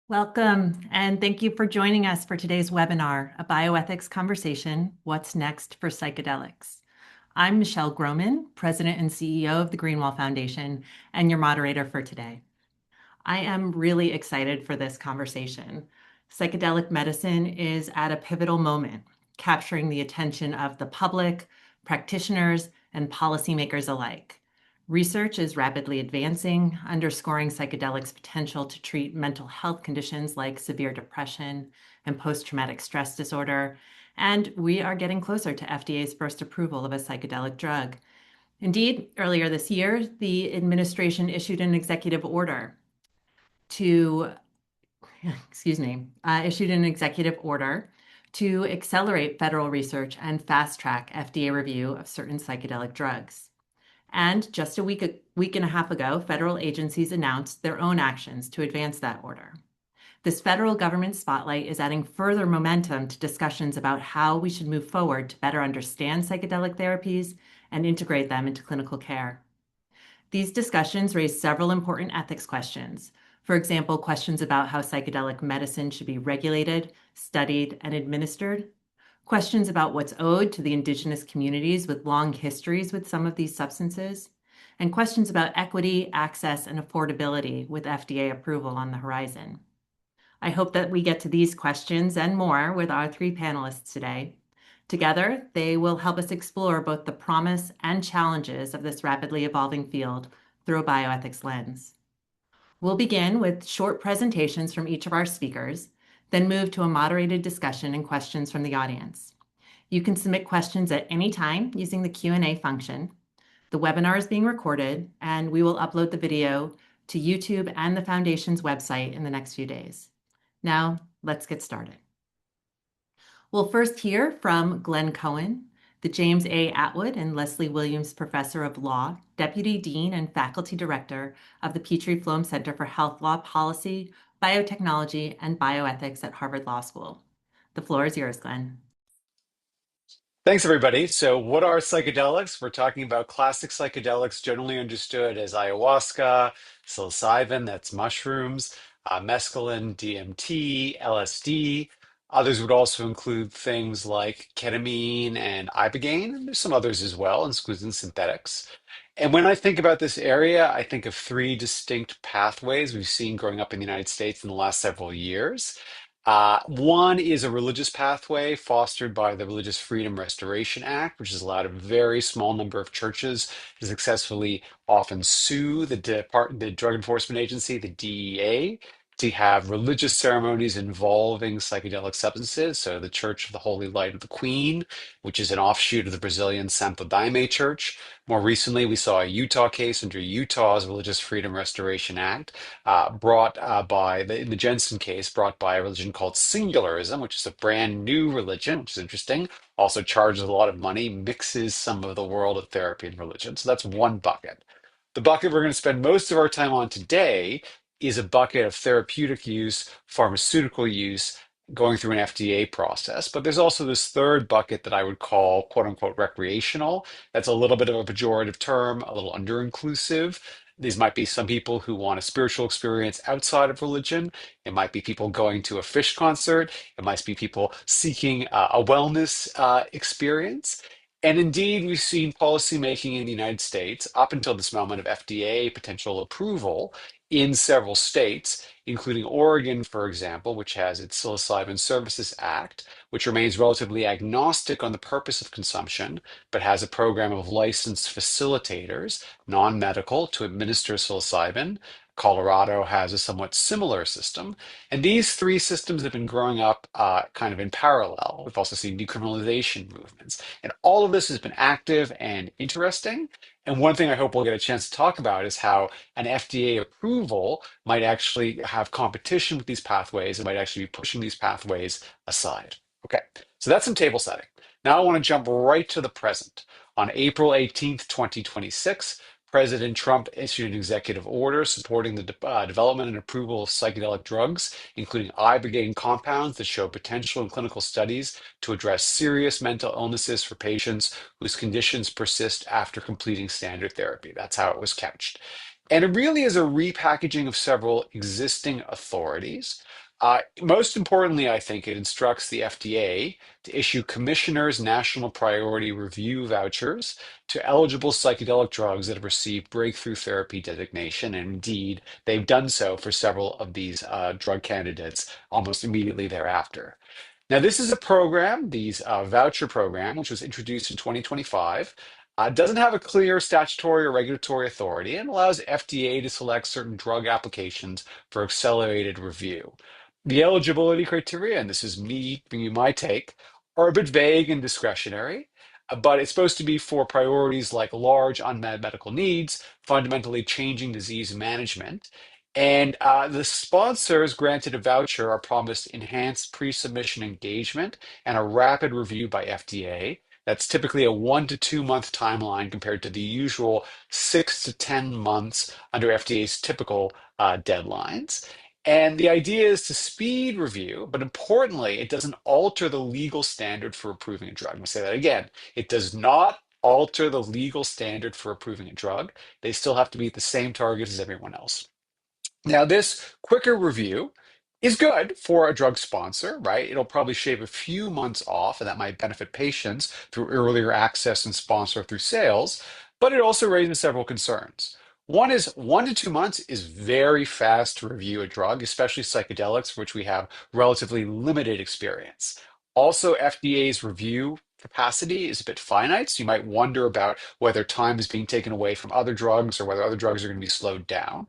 Welcome, and thank you for joining us for today's webinar, A Bioethics Conversation, What's Next for Psychedelics. I'm Michelle Groman, President and CEO of the Greenwall Foundation, and your moderator for today. I am really excited for this conversation. Psychedelic medicine is at a pivotal moment, capturing the attention of the public, practitioners, and policymakers alike. Research is rapidly advancing, underscoring psychedelics' potential to treat mental health conditions like severe depression and post-traumatic stress disorder, and we are getting closer to FDA's first approval of a psychedelic drug. Indeed, earlier this year, the administration issued an executive order to, issued an executive order to accelerate federal research and fast-track FDA review of certain psychedelic drugs. And just a week and a half ago, federal agencies announced their own actions to advance that order. This federal government spotlight is adding further momentum to discussions about how we should move forward to better understand psychedelic therapies and integrate them into clinical care. These discussions raise several important ethics questions. For example, questions about how psychedelic medicine should be regulated, studied, and administered. Questions about what's owed to the indigenous communities with long histories with some of these substances, and questions about equity, access, and affordability with FDA approval on the horizon. I hope that we get to these questions and more with our three panelists today. Together, they will help us explore both the promise and challenges of this rapidly evolving field through a bioethics lens. We'll begin with short presentations from each of our speakers, then move to a moderated discussion and questions from the audience. You can submit questions at any time using the Q&A function. The webinar is being recorded, and we will upload the video to YouTube and the Foundation's website in the next few days. Now, let's get started. We'll first hear from Glenn Cohen, the James A. Atwood and Leslie Williams Professor of Law, Deputy Dean and Faculty Director of the Petrie-Flom Center for Health Law Policy, Biotechnology, and Bioethics at Harvard Law School. The floor is yours, Glenn. Thanks, everybody. So, what are psychedelics? We're talking about classic psychedelics, generally understood as ayahuasca, psilocybin, that's mushrooms, mescaline, DMT, LSD. Others would also include things like ketamine and ibogaine, and there's some others as well, including synthetics. And when I think about this area, I think of three distinct pathways we've seen growing up in the United States in the last several years. One is a religious pathway fostered by the Religious Freedom Restoration Act, which has allowed a very small number of churches to successfully often sue the Drug Enforcement Agency, the DEA, to have religious ceremonies involving psychedelic substances. So the Church of the Holy Light of the Queen, which is an offshoot of the Brazilian Santo Daime Church. More recently, we saw a Utah case under Utah's Religious Freedom Restoration Act brought by in the Jensen case, brought by a religion called Singularism, which is a brand new religion, which is interesting. Also charges a lot of money, mixes some of the world of therapy and religion. So that's one bucket. The bucket we're going to spend most of our time on today is a bucket of therapeutic use, pharmaceutical use, going through an FDA process. But there's also this third bucket that I would call quote unquote recreational. That's a little bit of a pejorative term, a little under-inclusive. These might be some people who want a spiritual experience outside of religion. It might be people going to a fish concert. It might be people seeking a wellness experience. And indeed, we've seen policymaking in the United States up until this moment of FDA potential approval in several states, including Oregon, for example, which has its Psilocybin Services Act, which remains relatively agnostic on the purpose of consumption, but has a program of licensed facilitators, non-medical, to administer psilocybin. Colorado has a somewhat similar system. And these three systems have been growing up kind of in parallel. We've also seen decriminalization movements. And all of this has been active and interesting. And one thing I hope we'll get a chance to talk about is how an FDA approval might actually have competition with these pathways and might actually be pushing these pathways aside. Okay, so that's some table setting. Now I want to jump right to the present. On April 18th, 2026, President Trump issued an executive order supporting the development and approval of psychedelic drugs, including ibogaine compounds that show potential in clinical studies to address serious mental illnesses for patients whose conditions persist after completing standard therapy. That's how it was couched. And it really is a repackaging of several existing authorities. Most importantly, I think it instructs the FDA to issue commissioners' national priority review vouchers to eligible psychedelic drugs that have received breakthrough therapy designation. And indeed, they've done so for several of these drug candidates almost immediately thereafter. Now, this is a program, these voucher program, which was introduced in 2025, doesn't have a clear statutory or regulatory authority and allows FDA to select certain drug applications for accelerated review. The eligibility criteria, and this is me giving you my take, are a bit vague and discretionary, but it's supposed to be for priorities like large unmet medical needs, fundamentally changing disease management, and the sponsors granted a voucher are promised enhanced pre-submission engagement and a rapid review by FDA. That's typically a 1 to 2 month timeline compared to the usual 6 to 10 months under FDA's typical deadlines. And the idea is to speed review, but importantly, it doesn't alter the legal standard for approving a drug. I'm going to say that again. It does not alter the legal standard for approving a drug. They still have to meet the same targets as everyone else. Now, this quicker review is good for a drug sponsor, right? It'll probably shave a few months off, and that might benefit patients through earlier access and sponsor through sales, but it also raises several concerns. One is 1 to 2 months is very fast to review a drug, especially psychedelics, for which we have relatively limited experience. Also, FDA's review capacity is a bit finite, so you might wonder about whether time is being taken away from other drugs or whether other drugs are going to be slowed down.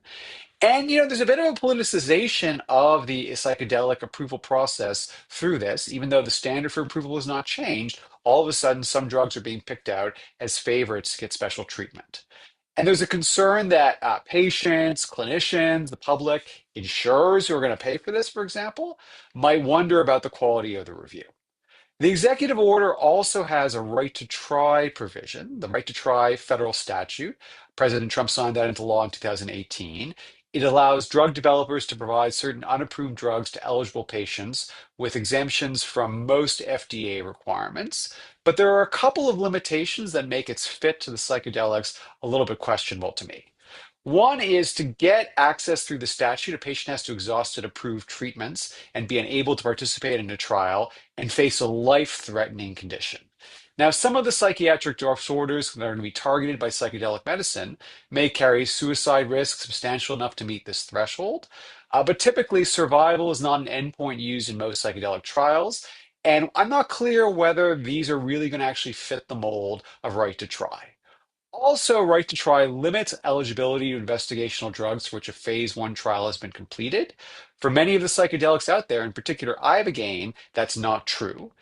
And there's a bit of a politicization of the psychedelic approval process through this, even though the standard for approval has not changed. All of a sudden, some drugs are being picked out as favorites to get special treatment. And there's a concern that patients, clinicians, the public, insurers who are going to pay for this, for example, might wonder about the quality of the review. The executive order also has a right to try provision, the right to try federal statute. President Trump signed that into law in 2018. It allows drug developers to provide certain unapproved drugs to eligible patients with exemptions from most FDA requirements. But there are a couple of limitations that make its fit to the psychedelics a little bit questionable to me. One is to get access through the statute, a patient has to exhaust approved treatments and be unable to participate in a trial and face a life-threatening condition. Now, some of the psychiatric disorders that are going to be targeted by psychedelic medicine may carry suicide risk substantial enough to meet this threshold, but typically survival is not an endpoint used in most psychedelic trials, and I'm not clear whether these are really going to actually fit the mold of right to try. Also, right to try limits eligibility to investigational drugs for which a phase one trial has been completed. For many of the psychedelics out there, in particular ibogaine, that's not true.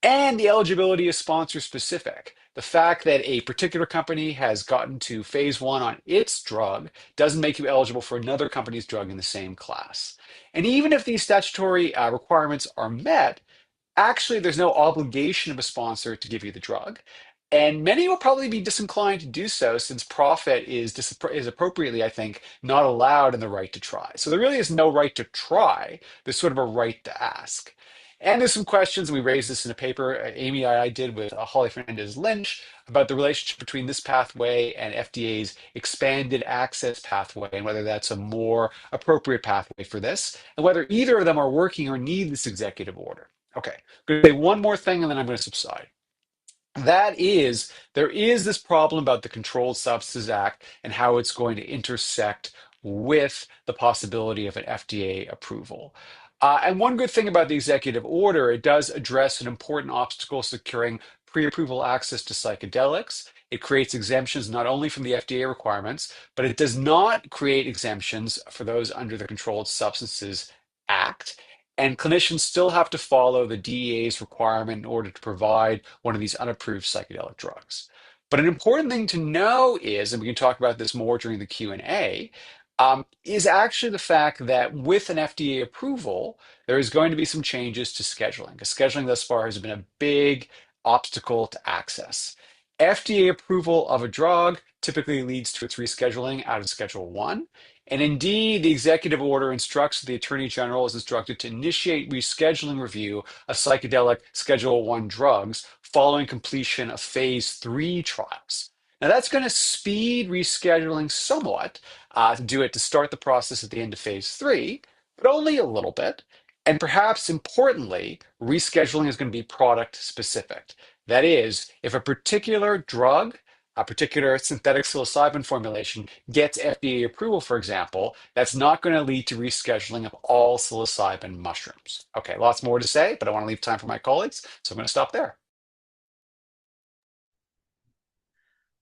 And the eligibility is sponsor specific. The fact that a particular company has gotten to phase one on its drug doesn't make you eligible for another company's drug in the same class. And even if these statutory requirements are met, actually, there's no obligation of a sponsor to give you the drug. And many will probably be disinclined to do so since profit is appropriately, I think, not allowed in the right to try. So there really is no right to try. There's sort of a right to ask. And there's some questions, and we raised this in a paper Amy and I did with Holly Fernandez Lynch about the relationship between this pathway and FDA's expanded access pathway, and whether that's a more appropriate pathway for this, and whether either of them are working or need this executive order. Okay, I'm going to say one more thing and then I'm going to subside. That is, there is this problem about the Controlled Substances Act and how it's going to intersect with the possibility of an FDA approval. And one good thing about the executive order, it does address an important obstacle securing pre-approval access to psychedelics. It creates exemptions not only from the FDA requirements, but it does not create exemptions for those under the Controlled Substances Act. And clinicians still have to follow the DEA's requirement in order to provide one of these unapproved psychedelic drugs. But an important thing to know is, and we can talk about this more during the Q&A, is actually the fact that with an FDA approval, there is going to be some changes to scheduling, because scheduling thus far has been a big obstacle to access. FDA approval of a drug typically leads to its rescheduling out of Schedule 1. And indeed, the executive order instructs the Attorney General is instructed to initiate rescheduling review of psychedelic Schedule 1 drugs following completion of phase 3 trials. Now, that's going to speed rescheduling somewhat, do it to start the process at the end of phase three, but only a little bit. And perhaps importantly, rescheduling is going to be product specific. That is, if a particular drug, a particular synthetic psilocybin formulation gets FDA approval, for example, that's not going to lead to rescheduling of all psilocybin mushrooms. Okay, lots more to say, but I want to leave time for my colleagues, so I'm going to stop there.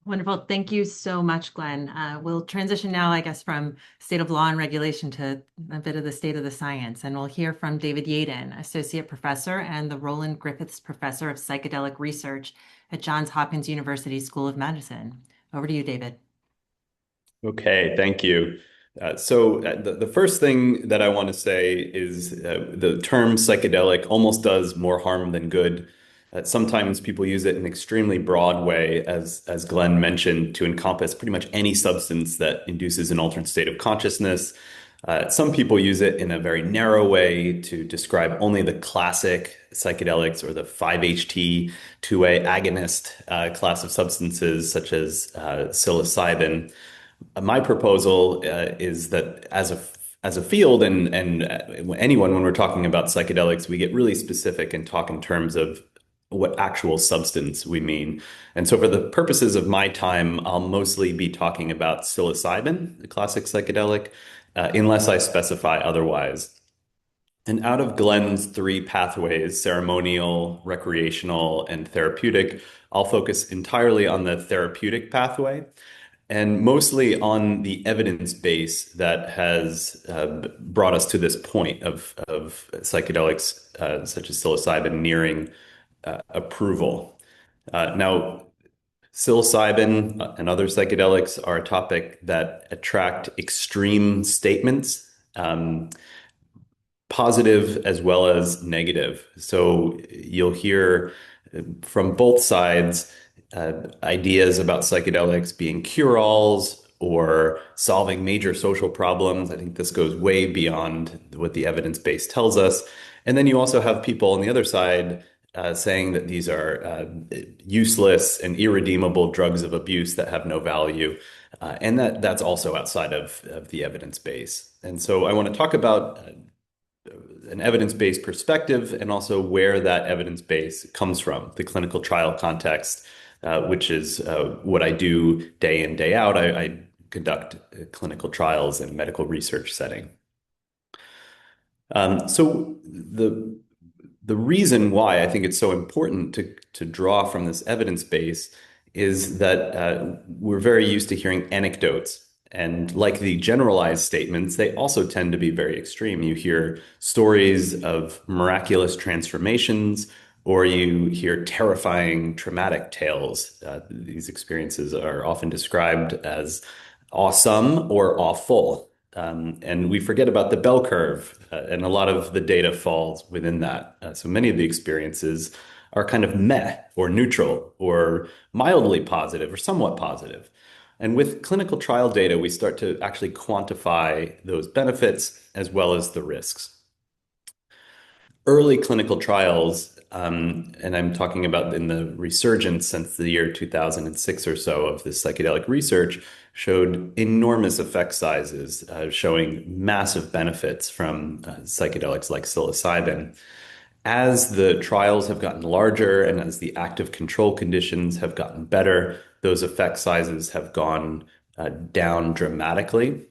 Wonderful. Thank you so much, Glenn. We'll transition now, I guess, from state of law and regulation to a bit of the state of the science. And we'll hear from David Yaden, Associate Professor and the Roland Griffiths Professor of Psychedelic Research at Johns Hopkins University School of Medicine. Over to you, David. Okay, thank you. The first thing that I want to say is the term psychedelic almost does more harm than good. Sometimes people use it in an extremely broad way, as Glenn mentioned, to encompass pretty much any substance that induces an alternate state of consciousness. Some people use it in a very narrow way to describe only the classic psychedelics or the 5-HT2A agonist class of substances, such as psilocybin. My proposal is that as a field and anyone, when we're talking about psychedelics, we get really specific and talk in terms of what actual substance we mean. And so for the purposes of my time, I'll mostly be talking about psilocybin, the classic psychedelic, unless I specify otherwise. And out of Glenn's three pathways, ceremonial, recreational, and therapeutic, I'll focus entirely on the therapeutic pathway and mostly on the evidence base that has brought us to this point of psychedelics such as psilocybin nearing approval. Now, psilocybin and other psychedelics are a topic that attract extreme statements, positive as well as negative. So you'll hear from both sides ideas about psychedelics being cure-alls or solving major social problems. I think this goes way beyond what the evidence base tells us. And then you also have people on the other side saying that these are useless and irredeemable drugs of abuse that have no value. And that's also outside of the evidence base. And so I want to talk about an evidence-based perspective and also where that evidence base comes from, the clinical trial context, which is what I do day in, day out. I conduct clinical trials in a medical research setting. So the reason why I think it's so important to draw from this evidence base is that we're very used to hearing anecdotes. And like the generalized statements, they also tend to be very extreme. You hear stories of miraculous transformations, or you hear terrifying, traumatic tales. These experiences are often described as awesome or awful. And we forget about the bell curve, and a lot of the data falls within that. So many of the experiences are kind of meh or neutral or mildly positive or somewhat positive. And with clinical trial data, we start to actually quantify those benefits as well as the risks. Early clinical trials, and I'm talking about in the resurgence since the year 2006 or so of this psychedelic research, showed enormous effect sizes, showing massive benefits from psychedelics like psilocybin. As the trials have gotten larger and as the active control conditions have gotten better, those effect sizes have gone down dramatically.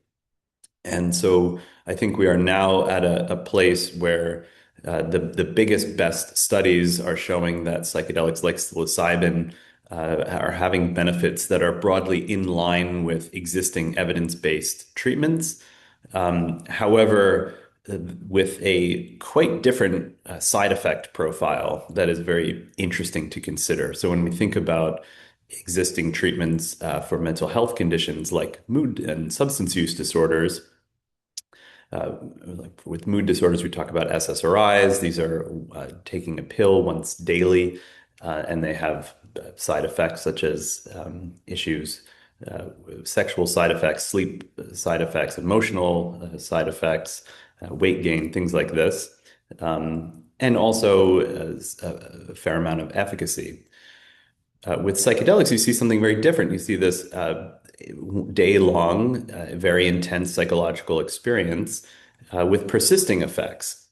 And so I think we are now at a place where the biggest, best studies are showing that psychedelics like psilocybin are having benefits that are broadly in line with existing evidence-based treatments. However, with a quite different side effect profile that is very interesting to consider. So when we think about existing treatments for mental health conditions like mood and substance use disorders, like with mood disorders, we talk about SSRIs. These are taking a pill once daily, and they have side effects such as issues, sexual side effects, sleep side effects, emotional side effects, weight gain, things like this, and also a fair amount of efficacy. With psychedelics, you see something very different. You see this day-long, very intense psychological experience with persisting effects.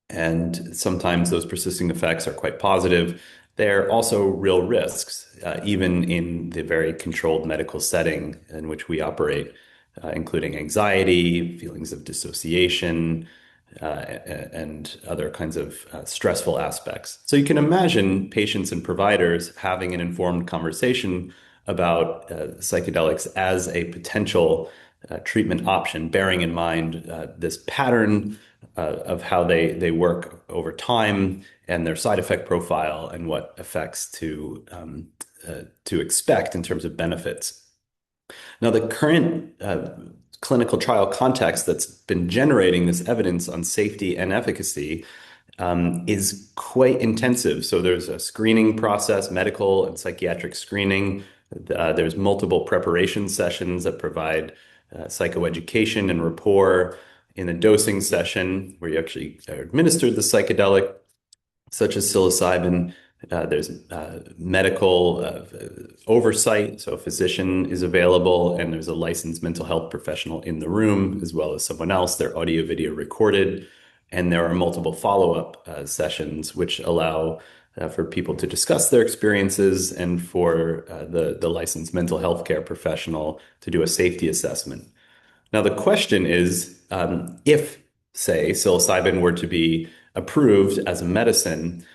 And sometimes those persisting effects are quite positive. They're also real risks, even in the very controlled medical setting in which we operate, including anxiety, feelings of dissociation, and other kinds of stressful aspects. So you can imagine patients and providers having an informed conversation about psychedelics as a potential treatment option, bearing in mind this pattern of how they work over time and their side effect profile and what effects to expect in terms of benefits. Now, the current clinical trial context that's been generating this evidence on safety and efficacy is quite intensive. So there's a screening process, medical and psychiatric screening. There's multiple preparation sessions that provide psychoeducation and rapport in a dosing session where you actually are administered the psychedelic, such as psilocybin. There's medical oversight, so a physician is available, and there's a licensed mental health professional in the room, as well as someone else. They're audio video recorded, and there are multiple follow-up sessions which allow for people to discuss their experiences and for the licensed mental health care professional to do a safety assessment. Now, the question is, if, say, psilocybin were to be approved as a medicine,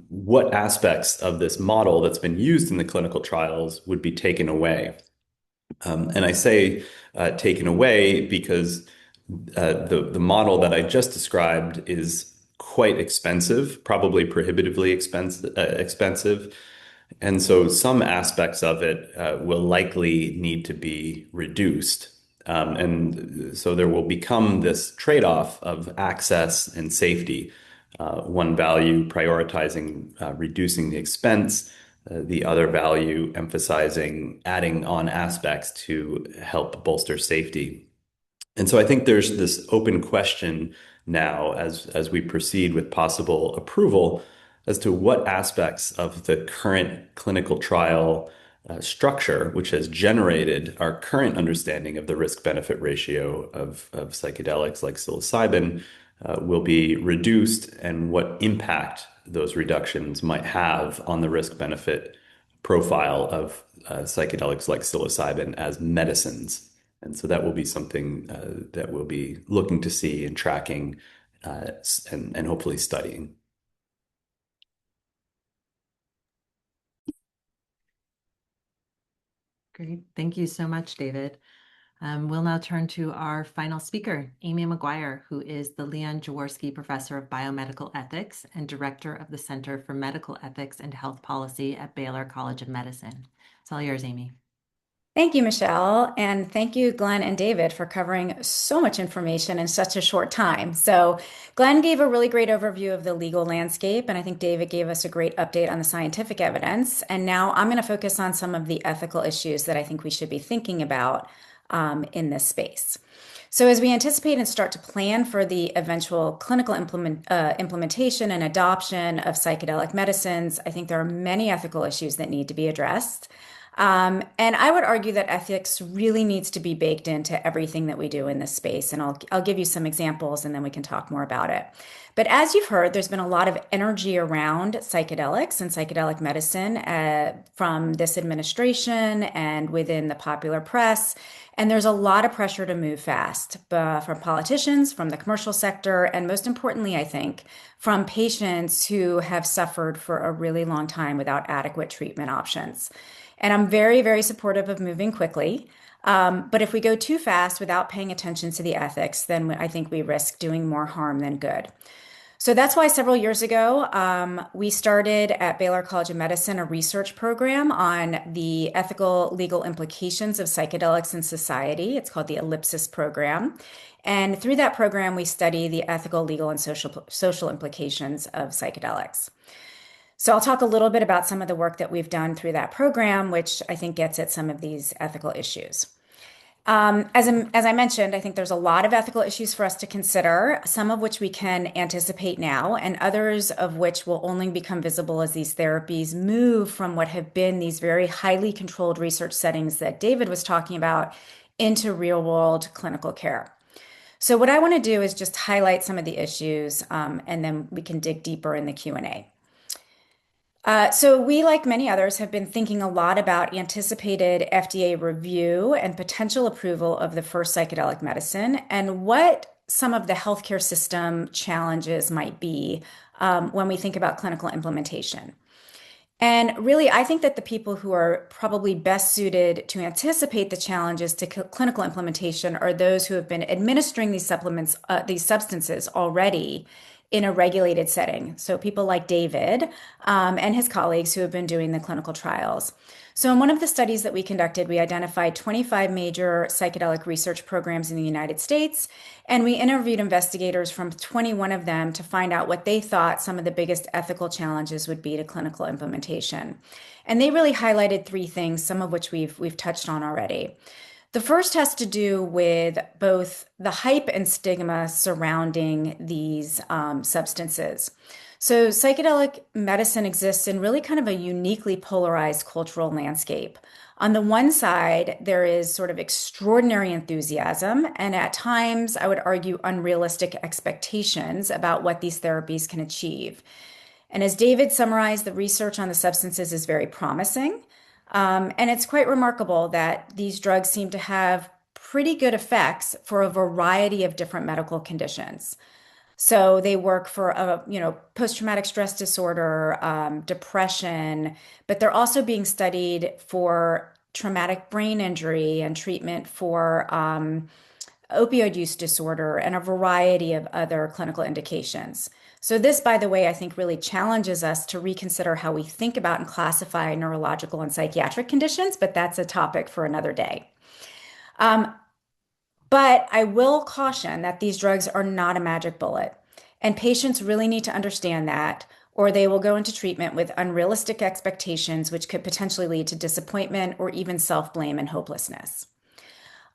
what aspects of this model that's been used in the clinical trials would be taken away? And I say taken away because the model that I just described is quite expensive, probably prohibitively expensive. And so some aspects of it will likely need to be reduced. And so there will become this trade-off of access and safety. One value prioritizing reducing the expense, the other value emphasizing adding on aspects to help bolster safety. And so I think there's this open question now as we proceed with possible approval as to what aspects of the current clinical trial structure, which has generated our current understanding of the risk-benefit ratio of psychedelics like psilocybin, will be reduced and what impact those reductions might have on the risk-benefit profile of psychedelics like psilocybin as medicines. And so that will be something that we'll be looking to see and tracking and hopefully studying. Great. Thank you so much, David. We'll now turn to our final speaker, Amy McGuire, who is the Leon Jaworski Professor of Biomedical Ethics and Director of the Center for Medical Ethics and Health Policy at Baylor College of Medicine. It's all yours, Amy. Thank you, Michelle, and thank you, Glenn and David, for covering so much information in such a short time. So Glenn gave a really great overview of the legal landscape, and I think David gave us a great update on the scientific evidence. And now I'm going to focus on some of the ethical issues that I think we should be thinking about in this space. So as we anticipate and start to plan for the eventual clinical implementation and adoption of psychedelic medicines, I think there are many ethical issues that need to be addressed. And I would argue that ethics really needs to be baked into everything that we do in this space. And I'll give you some examples and then we can talk more about it. But as you've heard, there's been a lot of energy around psychedelics and psychedelic medicine from this administration and within the popular press. And there's a lot of pressure to move fast from politicians, from the commercial sector, and most importantly, I think, from patients who have suffered for a really long time without adequate treatment options. And I'm very, very supportive of moving quickly. But if we go too fast without paying attention to the ethics, then I think we risk doing more harm than good. So that's why several years ago, we started at Baylor College of Medicine a research program on the ethical legal implications of psychedelics in society. It's called the Ellipsis program. And through that program, we study the ethical, legal, and social implications of psychedelics. So I'll talk a little bit about some of the work that we've done through that program, which I think gets at some of these ethical issues. As I mentioned, I think there's a lot of ethical issues for us to consider, some of which we can anticipate now, and others of which will only become visible as these therapies move from what have been these very highly controlled research settings that David was talking about into real world clinical care. So what I want to do is just highlight some of the issues, and then we can dig deeper in the Q&A. So we, like many others, have been thinking a lot about anticipated FDA review and potential approval of the first psychedelic medicine and what some of the healthcare system challenges might be when we think about clinical implementation. And really, I think that the people who are probably best suited to anticipate the challenges to clinical implementation are those who have been administering these supplements, these substances already in a regulated setting. So people like David and his colleagues who have been doing the clinical trials. So in one of the studies that we conducted, we identified 25 major psychedelic research programs in the United States, and we interviewed investigators from 21 of them to find out what they thought some of the biggest ethical challenges would be to clinical implementation. And they really highlighted three things, some of which we've touched on already. The first has to do with both the hype and stigma surrounding these substances. So psychedelic medicine exists in really kind of a uniquely polarized cultural landscape. On the one side, there is sort of extraordinary enthusiasm, and at times, I would argue, unrealistic expectations about what these therapies can achieve. And as David summarized, the research on the substances is very promising. And it's quite remarkable that these drugs seem to have pretty good effects for a variety of different medical conditions. So they work for post-traumatic stress disorder, depression, but they're also being studied for traumatic brain injury and treatment for opioid use disorder and a variety of other clinical indications. So this, by the way, I think really challenges us to reconsider how we think about and classify neurological and psychiatric conditions, but that's a topic for another day. But I will caution that these drugs are not a magic bullet, and patients really need to understand that, or they will go into treatment with unrealistic expectations, which could potentially lead to disappointment or even self-blame and hopelessness.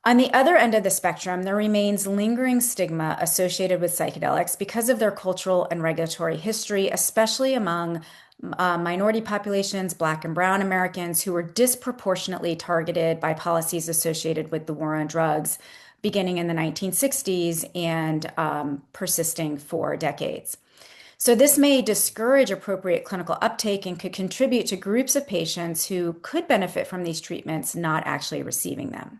On the other end of the spectrum, there remains lingering stigma associated with psychedelics because of their cultural and regulatory history, especially among minority populations, Black and Brown Americans, who were disproportionately targeted by policies associated with the war on drugs beginning in the 1960s and persisting for decades. So this may discourage appropriate clinical uptake and could contribute to groups of patients who could benefit from these treatments not actually receiving them.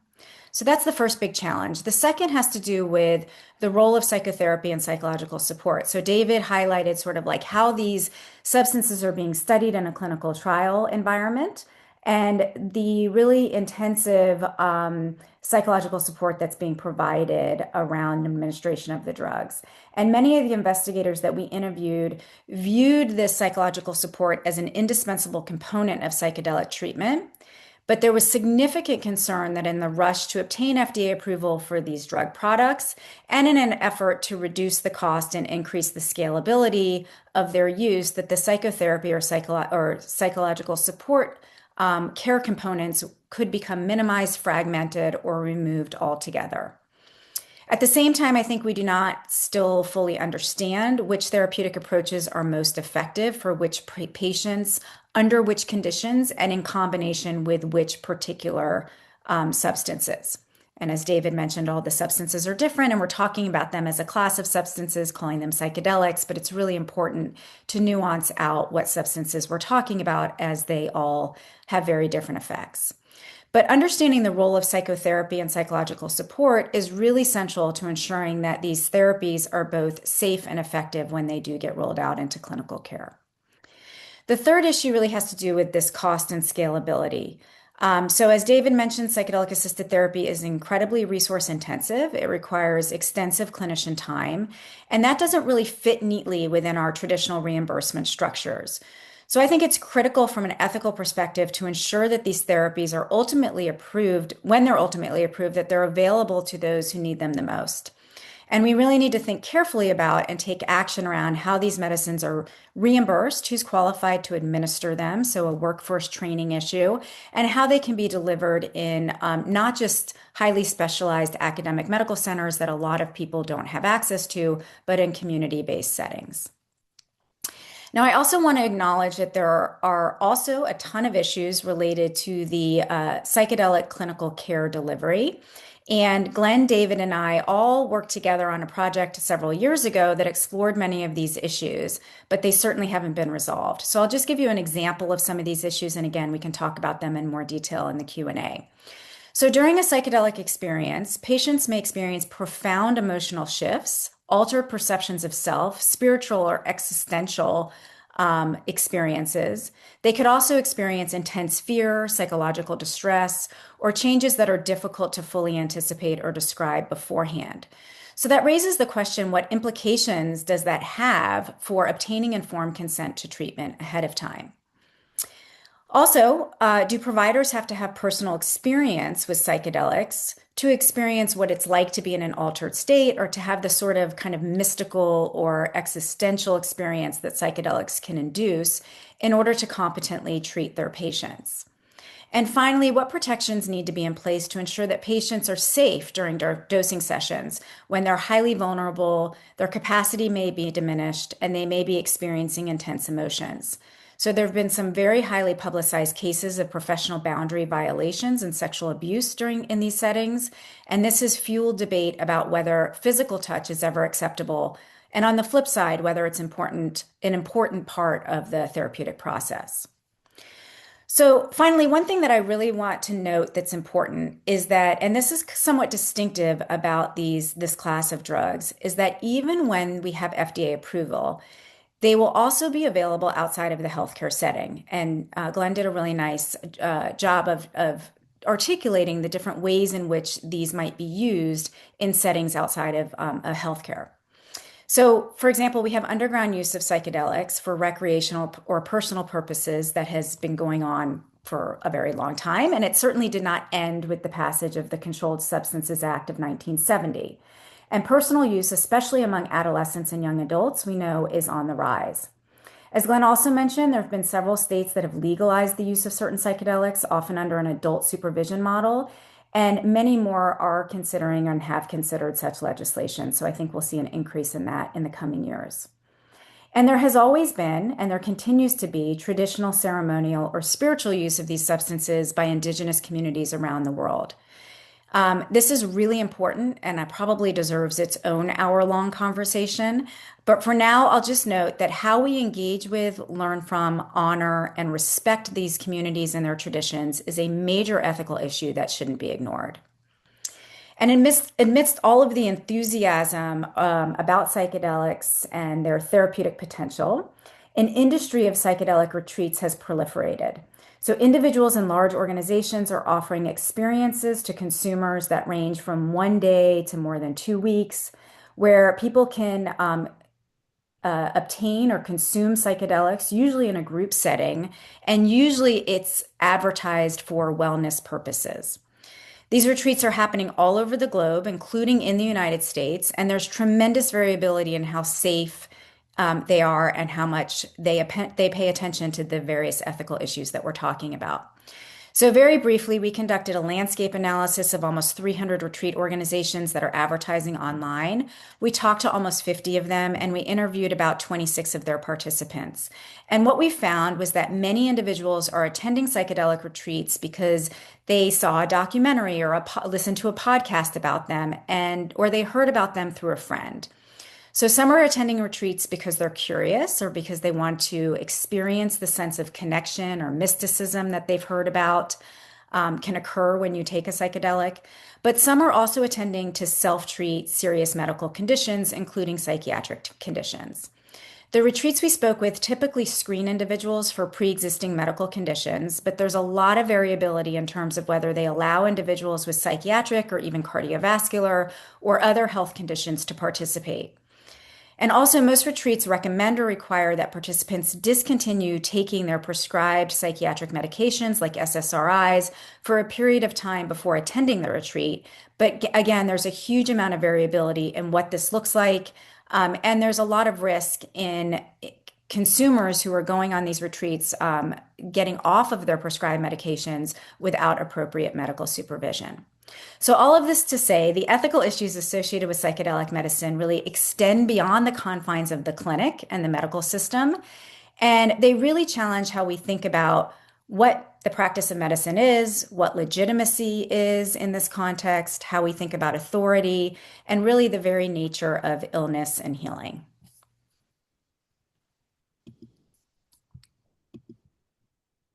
So that's the first big challenge. The second has to do with the role of psychotherapy and psychological support. So David highlighted sort of like how these substances are being studied in a clinical trial environment and the really intensive psychological support that's being provided around administration of the drugs. And many of the investigators that we interviewed viewed this psychological support as an indispensable component of psychedelic treatment. But there was significant concern that in the rush to obtain FDA approval for these drug products and in an effort to reduce the cost and increase the scalability of their use, that the psychotherapy or psychological support care components could become minimized, fragmented, or removed altogether. At the same time, I think we do not still fully understand which therapeutic approaches are most effective for which patients, under which conditions, and in combination with which particular substances. And as David mentioned, all the substances are different, and we're talking about them as a class of substances, calling them psychedelics, but it's really important to nuance out what substances we're talking about as they all have very different effects. But understanding the role of psychotherapy and psychological support is really central to ensuring that these therapies are both safe and effective when they do get rolled out into clinical care. The third issue really has to do with this cost and scalability. So as David mentioned, psychedelic assisted therapy is incredibly resource intensive. It requires extensive clinician time, and that doesn't really fit neatly within our traditional reimbursement structures. So I think it's critical from an ethical perspective to ensure that these therapies are ultimately approved, when they're ultimately approved, that they're available to those who need them the most. And we really need to think carefully about and take action around how these medicines are reimbursed, who's qualified to administer them, so a workforce training issue, and how they can be delivered in not just highly specialized academic medical centers that a lot of people don't have access to, but in community-based settings. Now, I also want to acknowledge that there are also a ton of issues related to the psychedelic clinical care delivery. And Glenn, David, and I all worked together on a project several years ago that explored many of these issues, but they certainly haven't been resolved. So I'll just give you an example of some of these issues, and again, we can talk about them in more detail in the Q&A. So during a psychedelic experience, patients may experience profound emotional shifts, altered perceptions of self, spiritual or existential experiences. They could also experience intense fear, psychological distress, or changes that are difficult to fully anticipate or describe beforehand. So that raises the question, what implications does that have for obtaining informed consent to treatment ahead of time? Also, do providers have to have personal experience with psychedelics to experience what it's like to be in an altered state, or to have the sort of kind of mystical or existential experience that psychedelics can induce in order to competently treat their patients? And finally, what protections need to be in place to ensure that patients are safe during dosing sessions when they're highly vulnerable, their capacity may be diminished, and they may be experiencing intense emotions? So there have been some very highly publicized cases of professional boundary violations and sexual abuse in these settings, and this has fueled debate about whether physical touch is ever acceptable, and on the flip side, whether it's an important part of the therapeutic process. So finally, one thing that I really want to note that's important is that, and this is somewhat distinctive about this class of drugs, is that even when we have FDA approval, they will also be available outside of the healthcare setting. And Glenn did a really nice job of articulating the different ways in which these might be used in settings outside of healthcare. So, for example, we have underground use of psychedelics for recreational or personal purposes that has been going on for a very long time, and it certainly did not end with the passage of the Controlled Substances Act of 1970. And personal use, especially among adolescents and young adults, we know is on the rise. As Glenn also mentioned, there have been several states that have legalized the use of certain psychedelics, often under an adult supervision model, and many more are considering and have considered such legislation. So I think we'll see an increase in that in the coming years. And there has always been, and there continues to be, traditional ceremonial or spiritual use of these substances by indigenous communities around the world. This is really important, and it probably deserves its own hour-long conversation. But for now, I'll just note that how we engage with, learn from, honor, and respect these communities and their traditions is a major ethical issue that shouldn't be ignored. And amidst all of the enthusiasm about psychedelics and their therapeutic potential, an industry of psychedelic retreats has proliferated. So individuals and large organizations are offering experiences to consumers that range from 1 day to more than 2 weeks, where people can obtain or consume psychedelics, usually in a group setting, and usually it's advertised for wellness purposes. These retreats are happening all over the globe, including in the United States, and there's tremendous variability in how safe they are and how much they pay attention to the various ethical issues that we're talking about. So very briefly, we conducted a landscape analysis of almost 300 retreat organizations that are advertising online. We talked to almost 50 of them, and we interviewed about 26 of their participants. And what we found was that many individuals are attending psychedelic retreats because they saw a documentary or listened to a podcast about them, or they heard about them through a friend. So some are attending retreats because they're curious or because they want to experience the sense of connection or mysticism that they've heard about can occur when you take a psychedelic. But some are also attending to self-treat serious medical conditions, including psychiatric conditions. The retreats we spoke with typically screen individuals for pre-existing medical conditions, but there's a lot of variability in terms of whether they allow individuals with psychiatric or even cardiovascular or other health conditions to participate. And also, most retreats recommend or require that participants discontinue taking their prescribed psychiatric medications like SSRIs for a period of time before attending the retreat. But again, there's a huge amount of variability in what this looks like. And there's a lot of risk in consumers who are going on these retreats getting off of their prescribed medications without appropriate medical supervision. So, all of this to say, the ethical issues associated with psychedelic medicine really extend beyond the confines of the clinic and the medical system. And they really challenge how we think about what the practice of medicine is, what legitimacy is in this context, how we think about authority, and really the very nature of illness and healing.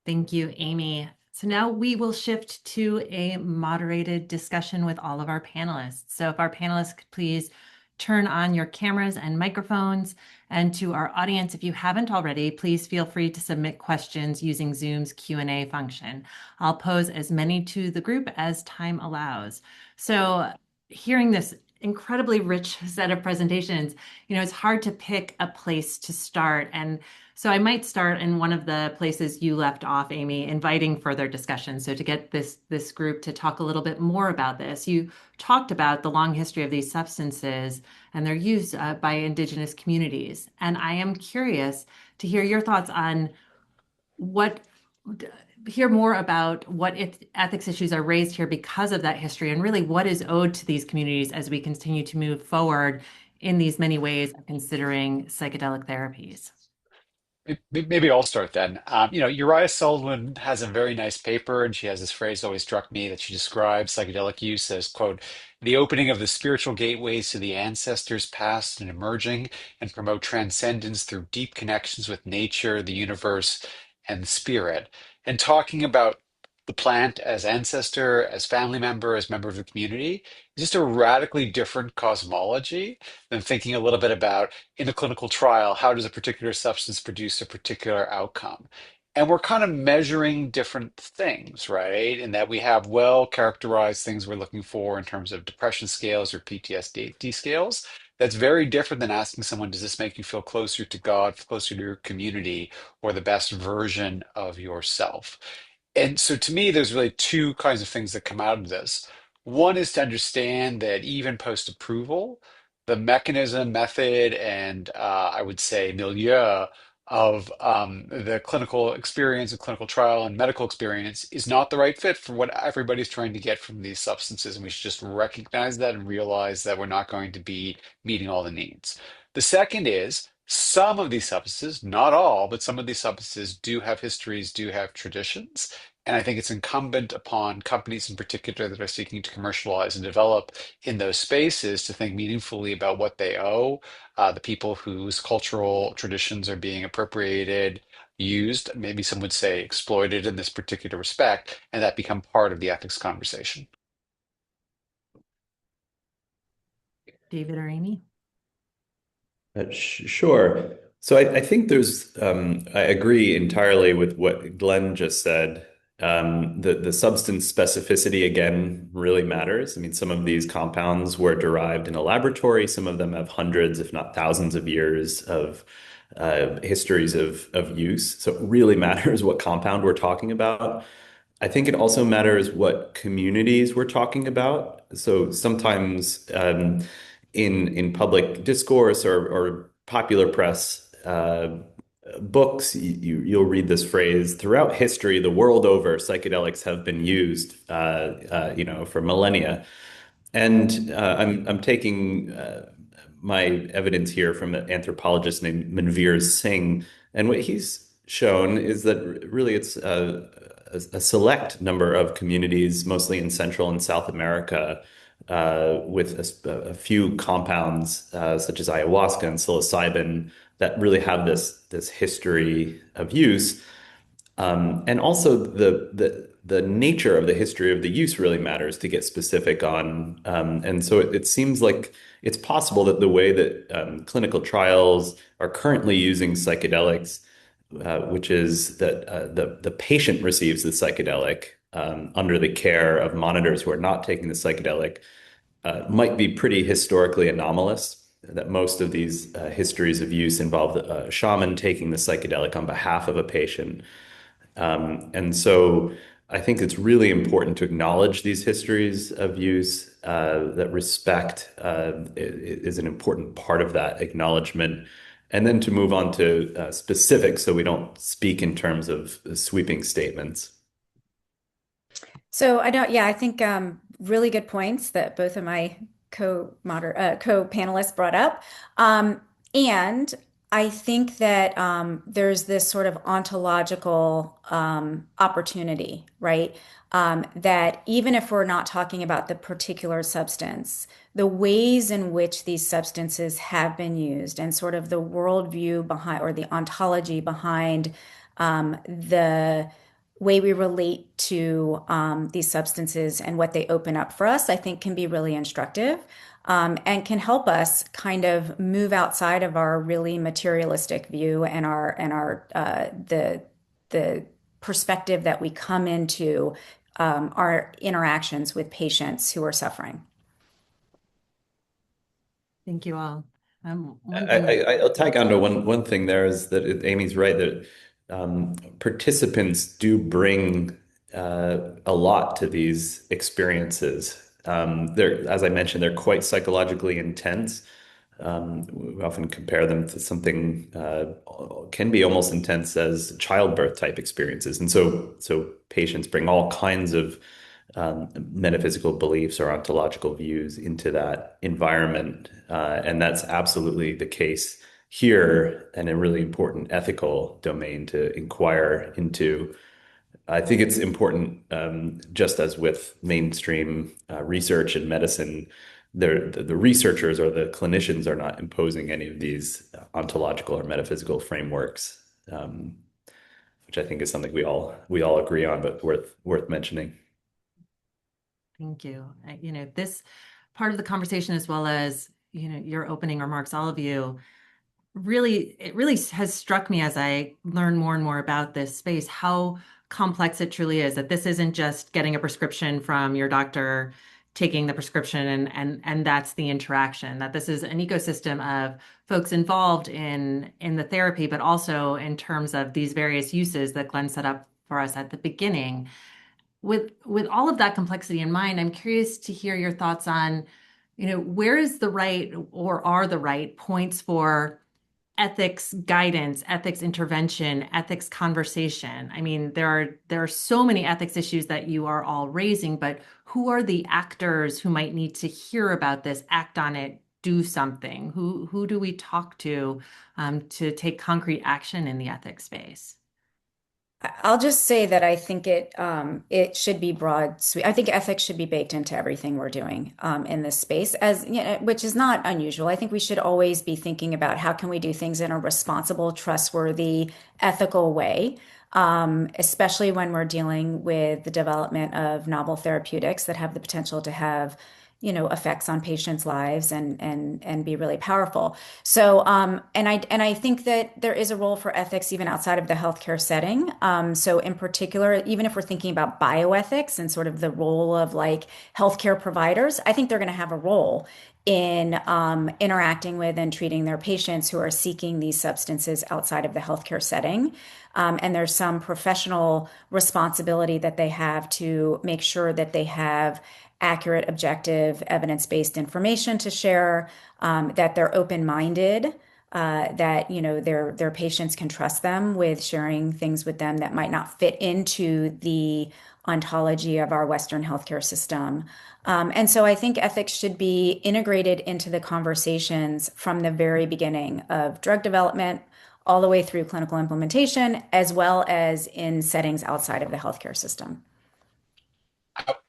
Thank you, Amy. So now we will shift to a moderated discussion with all of our panelists. So if our panelists could please turn on your cameras and microphones. And to our audience, if you haven't already, please feel free to submit questions using Zoom's Q&A function. I'll pose as many to the group as time allows. So hearing this incredibly rich set of presentations, it's hard to pick a place to start. And so I might start in one of the places you left off, Amy, inviting further discussion. So to get this group to talk a little bit more about this, you talked about the long history of these substances and their use by indigenous communities. And I am curious to hear your thoughts on hear more about what ethics issues are raised here because of that history, and really what is owed to these communities as we continue to move forward in these many ways of considering psychedelic therapies. Maybe I'll start then. Uriah Sullivan has a very nice paper, and she has this phrase always struck me that she describes psychedelic use as, quote, the opening of the spiritual gateways to the ancestors past and emerging, and promote transcendence through deep connections with nature, the universe, and the spirit. And talking about the plant as ancestor, as family member, as member of the community, is just a radically different cosmology than thinking a little bit about in a clinical trial, how does a particular substance produce a particular outcome? And we're kind of measuring different things, right? In that we have well characterized things we're looking for in terms of depression scales or PTSD scales. That's very different than asking someone, does this make you feel closer to God, closer to your community, or the best version of yourself? And so to me, there's really two kinds of things that come out of this. One is to understand that even post-approval, the mechanism, method, and I would say milieu of the clinical experience and clinical trial and medical experience is not the right fit for what everybody's trying to get from these substances. And we should just recognize that and realize that we're not going to be meeting all the needs. The second is some of these substances, not all, but some of these substances do have histories, do have traditions. And I think it's incumbent upon companies in particular that are seeking to commercialize and develop in those spaces to think meaningfully about what they owe, the people whose cultural traditions are being appropriated, used, maybe some would say exploited in this particular respect, and that become part of the ethics conversation. David or Amy? Sure. So I think I agree entirely with what Glenn just said. The substance specificity again really matters. I mean, some of these compounds were derived in a laboratory. Some of them have hundreds, if not thousands, of years of histories of use. So it really matters what compound we're talking about. I think it also matters what communities we're talking about. So sometimes in public discourse or popular press books, you'll read this phrase: throughout history, the world over, psychedelics have been used, for millennia. And I'm taking my evidence here from an anthropologist named Manveer Singh, and what he's shown is that really it's a select number of communities, mostly in Central and South America, with a few compounds such as ayahuasca and psilocybin that really have this history of use, and also the nature of the history of the use really matters to get specific on. And so it seems like it's possible that the way that clinical trials are currently using psychedelics, which is that the patient receives the psychedelic under the care of monitors who are not taking the psychedelic, might be pretty historically anomalous. that most of these histories of use involve a shaman taking the psychedelic on behalf of a patient. And so I think it's really important to acknowledge these histories of use, that respect is an important part of that acknowledgement. And then to move on to specifics so we don't speak in terms of sweeping statements. So I don't, yeah, I think really good points that both of my co-panelists brought up. Um, and I think that there's this sort of ontological opportunity, right? That even if we're not talking about the particular substance, the ways in which these substances have been used and sort of the worldview behind or the ontology behind the way we relate to these substances and what they open up for us, I think can be really instructive, and can help us kind of move outside of our really materialistic view and the perspective that we come into our interactions with patients who are suffering. Thank you all. One thing. I'll tag on to one thing there is that Amy's right that participants do bring a lot to these experiences. As I mentioned, they're quite psychologically intense. We often compare them to something can be almost intense as childbirth type experiences, and so patients bring all kinds of metaphysical beliefs or ontological views into that environment. And that's absolutely the case here and a really important ethical domain to inquire into. I think it's important, just as with mainstream research in medicine, the researchers or the clinicians are not imposing any of these ontological or metaphysical frameworks, which I think is something we all agree on, but worth mentioning. Thank you. This part of the conversation, as well as, your opening remarks, all of you, it really has struck me as I learn more and more about this space, how complex it truly is, that this isn't just getting a prescription from your doctor, taking the prescription and that's the interaction, that this is an ecosystem of folks involved in the therapy, but also in terms of these various uses that Glenn set up for us at the beginning. With all of that complexity in mind, I'm curious to hear your thoughts on, where is the right or are the right points for ethics guidance, ethics intervention, ethics conversation. I mean, there are so many ethics issues that you are all raising, but who are the actors who might need to hear about this, act on it, do something? Who do we talk to take concrete action in the ethics space? I'll just say that I think it should be broad. I think ethics should be baked into everything we're doing in this space, as you know, which is not unusual. I think we should always be thinking about how can we do things in a responsible, trustworthy, ethical way, especially when we're dealing with the development of novel therapeutics that have the potential to have effects on patients' lives and be really powerful. So and I think that there is a role for ethics even outside of the healthcare setting. So in particular, even if we're thinking about bioethics and sort of the role of like healthcare providers, I think they're going to have a role in interacting with and treating their patients who are seeking these substances outside of the healthcare setting. And there's some professional responsibility that they have to make sure that they have accurate, objective, evidence-based information to share, that they're open-minded, that their patients can trust them with sharing things with them that might not fit into the ontology of our Western healthcare system. And so I think ethics should be integrated into the conversations from the very beginning of drug development all the way through clinical implementation, as well as in settings outside of the healthcare system.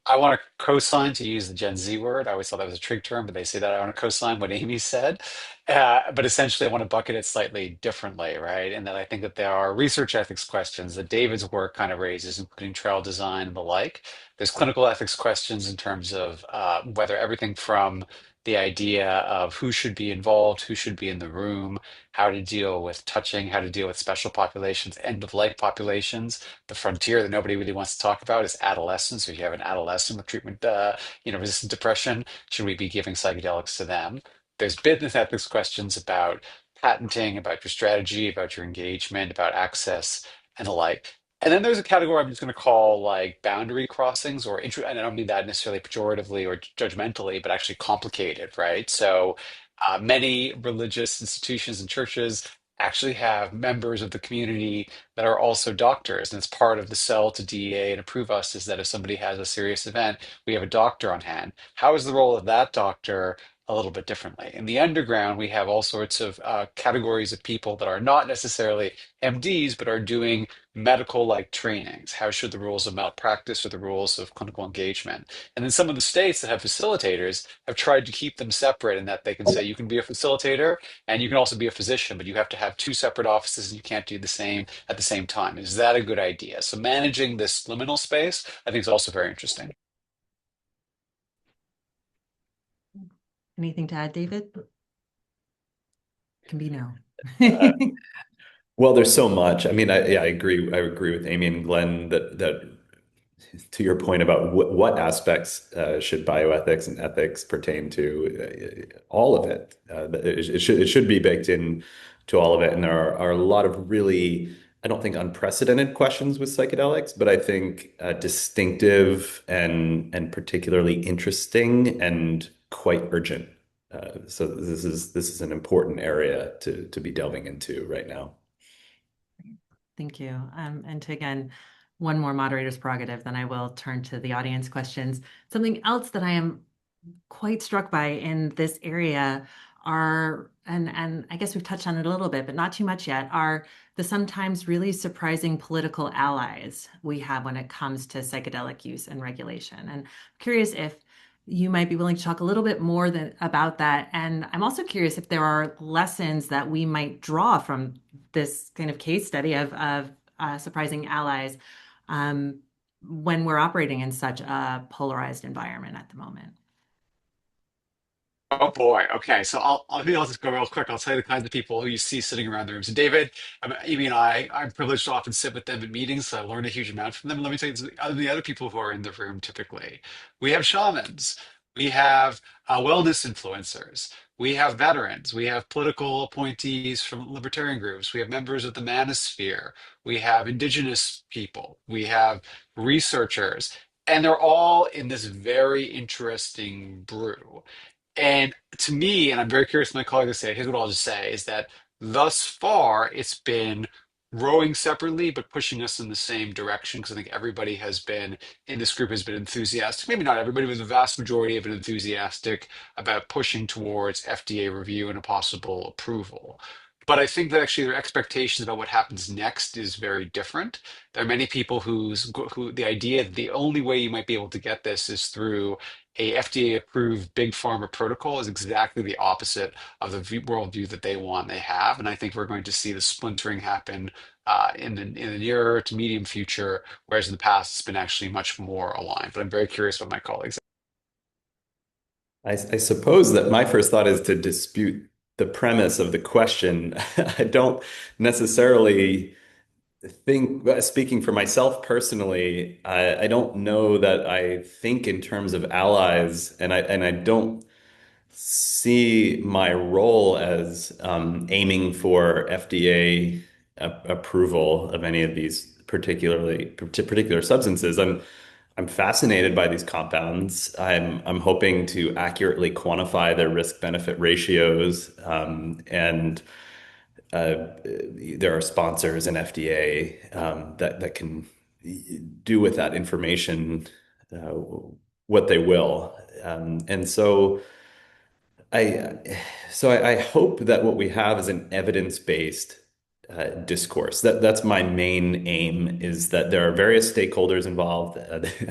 I want to co-sign, to use the Gen Z word. I always thought that was a trig term, but they say that I want to co-sign what Amy said. But essentially, I want to bucket it slightly differently, right? And that I think that there are research ethics questions that David's work kind of raises, including trial design and the like. There's clinical ethics questions in terms of whether everything from the idea of who should be involved, who should be in the room, how to deal with touching, how to deal with special populations, end of life populations. The frontier that nobody really wants to talk about is adolescence. So if you have an adolescent with treatment, resistant depression, should we be giving psychedelics to them? There's business ethics questions about patenting, about your strategy, about your engagement, about access, and the like. And then there's a category I'm just going to call like boundary crossings, and I don't mean that necessarily pejoratively or judgmentally, but actually complicated, right? So many religious institutions and churches actually have members of the community that are also doctors. And it's part of the sell to DEA and approve us is that if somebody has a serious event, we have a doctor on hand. How is the role of that doctor a little bit differently? In the underground, we have all sorts of categories of people that are not necessarily MDs, but are doing medical like trainings. How should the rules of malpractice or the rules of clinical engagement? And then some of the states that have facilitators have tried to keep them separate in that they can say you can be a facilitator and you can also be a physician, but you have to have two separate offices and you can't do the same at the same time. Is that a good idea? So managing this liminal space, I think is also very interesting. Anything to add, David? Can be no. Uh, well, there's so much. I mean, yeah, I agree. I agree with Amy and Glenn that to your point about what aspects should bioethics and ethics pertain to, all of it. It should be baked in to all of it. And there are a lot of really, I don't think unprecedented questions with psychedelics, but I think distinctive and particularly interesting and quite urgent. So this is an important area to be delving into right now. Thank you. And to again, one more moderator's prerogative, then I will turn to the audience questions. Something else that I am quite struck by in this area are, and I guess we've touched on it a little bit, but not too much yet, are the sometimes really surprising political allies we have when it comes to psychedelic use and regulation. And I'm curious if you might be willing to talk a little bit more about that. And I'm also curious if there are lessons that we might draw from this kind of case study of surprising allies when we're operating in such a polarized environment at the moment. Oh boy. Okay. So maybe I'll just go real quick. I'll tell you the kinds of people who you see sitting around the room. So David, Amy and I'm privileged to often sit with them at meetings, so I learn a huge amount from them. Let me tell you the other people who are in the room typically. We have shamans. We have wellness influencers. We have veterans. We have political appointees from libertarian groups. We have members of the manosphere. We have indigenous people. We have researchers. And they're all in this very interesting brew. And to me, and I'm very curious what my colleagues say, here's what I'll just say is that thus far it's been rowing separately, but pushing us in the same direction. Because I think everybody has been in this group has been enthusiastic. Maybe not everybody, but the vast majority have been enthusiastic about pushing towards FDA review and a possible approval. But I think that actually their expectations about what happens next is very different. There are many people who the idea that the only way you might be able to get this is through a FDA approved big pharma protocol is exactly the opposite of the worldview that they want they have. And I think we're going to see the splintering happen in the nearer to medium future, whereas in the past it's been actually much more aligned. But I'm very curious what my colleagues. I suppose that my first thought is to dispute the premise of the question. I don't necessarily think, speaking for myself personally, I don't know that I think in terms of allies, and I don't see my role as aiming for FDA approval of any of these particular substances. I'm fascinated by these compounds. I'm hoping to accurately quantify their risk-benefit ratios, and there are sponsors in FDA that can do with that information uh, what they will. And I I hope that what we have is an evidence-based discourse. That's my main aim, is that there are various stakeholders involved.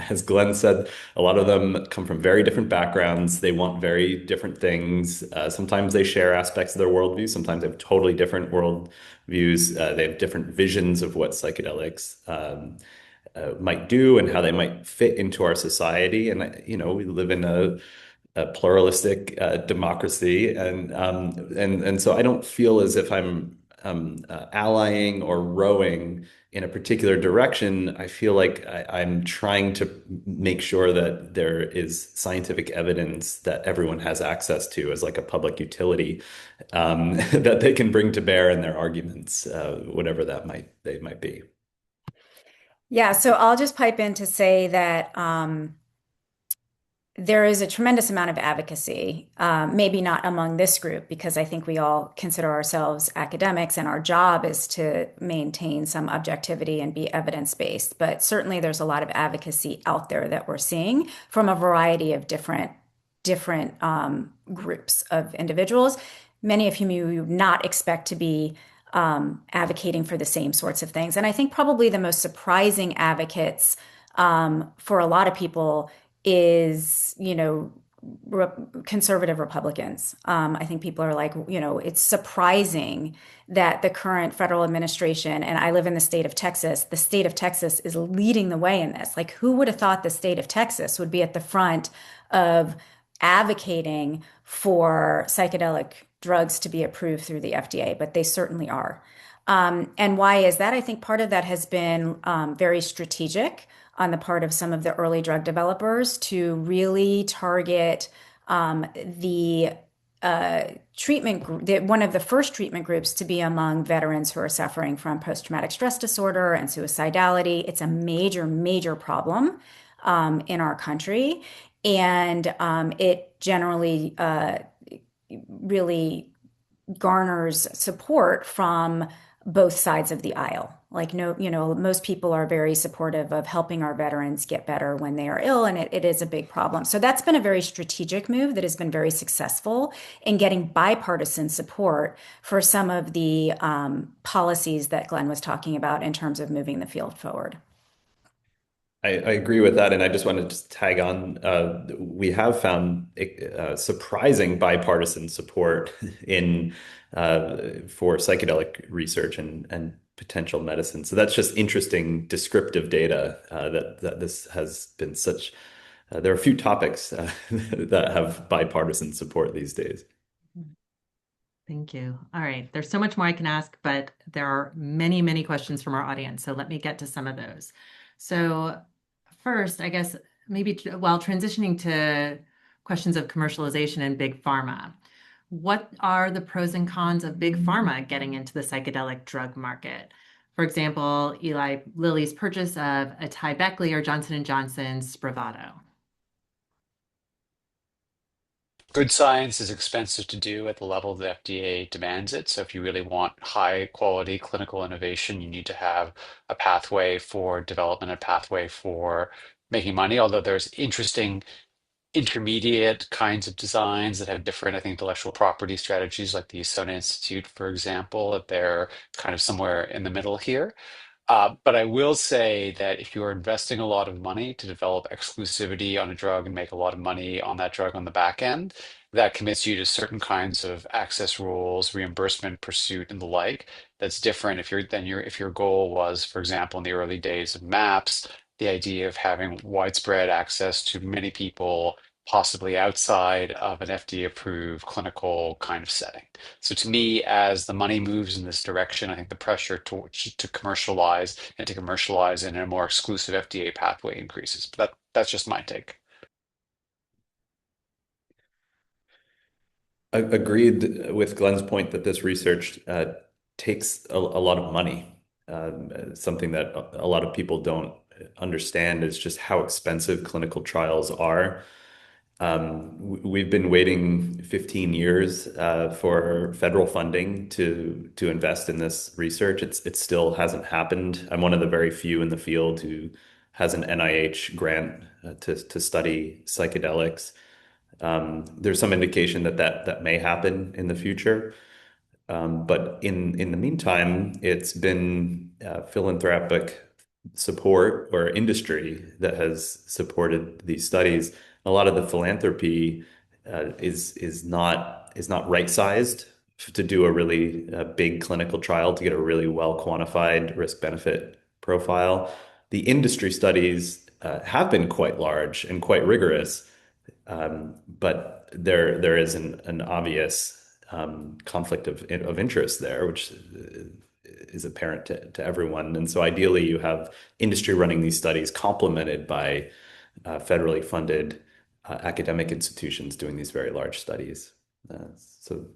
As Glenn said, a lot of them come from very different backgrounds. They want very different things. Sometimes they share aspects of their worldview. Sometimes they have totally different worldviews. They have different visions of what psychedelics might do and how they might fit into our society. And we live in a pluralistic democracy, and so I don't feel as if I'm allying or rowing in a particular direction, I feel like I'm trying to make sure that there is scientific evidence that everyone has access to as like a public utility, that they can bring to bear in their arguments, whatever they might be. Yeah, so I'll just pipe in to say that there is a tremendous amount of advocacy, maybe not among this group, because I think we all consider ourselves academics and our job is to maintain some objectivity and be evidence-based. But certainly there's a lot of advocacy out there that we're seeing from a variety of different groups of individuals, many of whom you would not expect to be advocating for the same sorts of things. And I think probably the most surprising advocates for a lot of people is, conservative Republicans. I think people are like, it's surprising that the current federal administration, and I live in the state of Texas is leading the way in this. Like, who would have thought the state of Texas would be at the front of advocating for psychedelic drugs to be approved through the FDA? But they certainly are. And why is that? I think part of that has been very strategic on the part of some of the early drug developers to really target the treatment group, one of the first treatment groups to be among veterans who are suffering from post-traumatic stress disorder and suicidality. It's a major, major problem in our country. And it generally really garners support from both sides of the aisle. Like, no, most people are very supportive of helping our veterans get better when they are ill, and it is a big problem. So that's been a very strategic move that has been very successful in getting bipartisan support for some of the policies that Glenn was talking about in terms of moving the field forward. I agree with that, and I just wanted to tag on. We have found surprising bipartisan support in for psychedelic research and potential medicine. So that's just interesting descriptive data that this has been such. There are a few topics that have bipartisan support these days. Thank you. All right. There's so much more I can ask, but there are many, many questions from our audience. So let me get to some of those. So first, I guess maybe while transitioning to questions of commercialization and big pharma, what are the pros and cons of big pharma getting into the psychedelic drug market? For example, Eli Lilly's purchase of Atai-Beckley or Johnson & Johnson's Spravato. Good science is expensive to do at the level the FDA demands it. So if you really want high quality clinical innovation, you need to have a pathway for development, a pathway for making money. Although there's interesting intermediate kinds of designs that have different, I think, intellectual property strategies, like the Sona Institute, for example, that they're kind of somewhere in the middle here. But I will say that if you are investing a lot of money to develop exclusivity on a drug and make a lot of money on that drug on the back end, that commits you to certain kinds of access rules, reimbursement pursuit, and the like. That's different if your goal was, for example, in the early days of MAPS, the idea of having widespread access to many people, possibly outside of an FDA-approved clinical kind of setting. So to me, as the money moves in this direction, I think the pressure to commercialize and to commercialize in a more exclusive FDA pathway increases. But that's just my take. Agreed with Glenn's point that this research takes a lot of money. Something that a lot of people don't understand is just how expensive clinical trials are. We've been waiting 15 years for federal funding to invest in this research. It still hasn't happened. I'm one of the very few in the field who has an NIH grant to study psychedelics. There's some indication that may happen in the future. But in the meantime, it's been philanthropic support or industry that has supported these studies. A lot of the philanthropy is not right-sized to do a really big clinical trial to get a really well quantified risk-benefit profile. The industry studies have been quite large and quite rigorous, but there is an obvious conflict of interest there, which is apparent to everyone. And so ideally, you have industry running these studies complemented by federally funded academic institutions doing these very large studies. So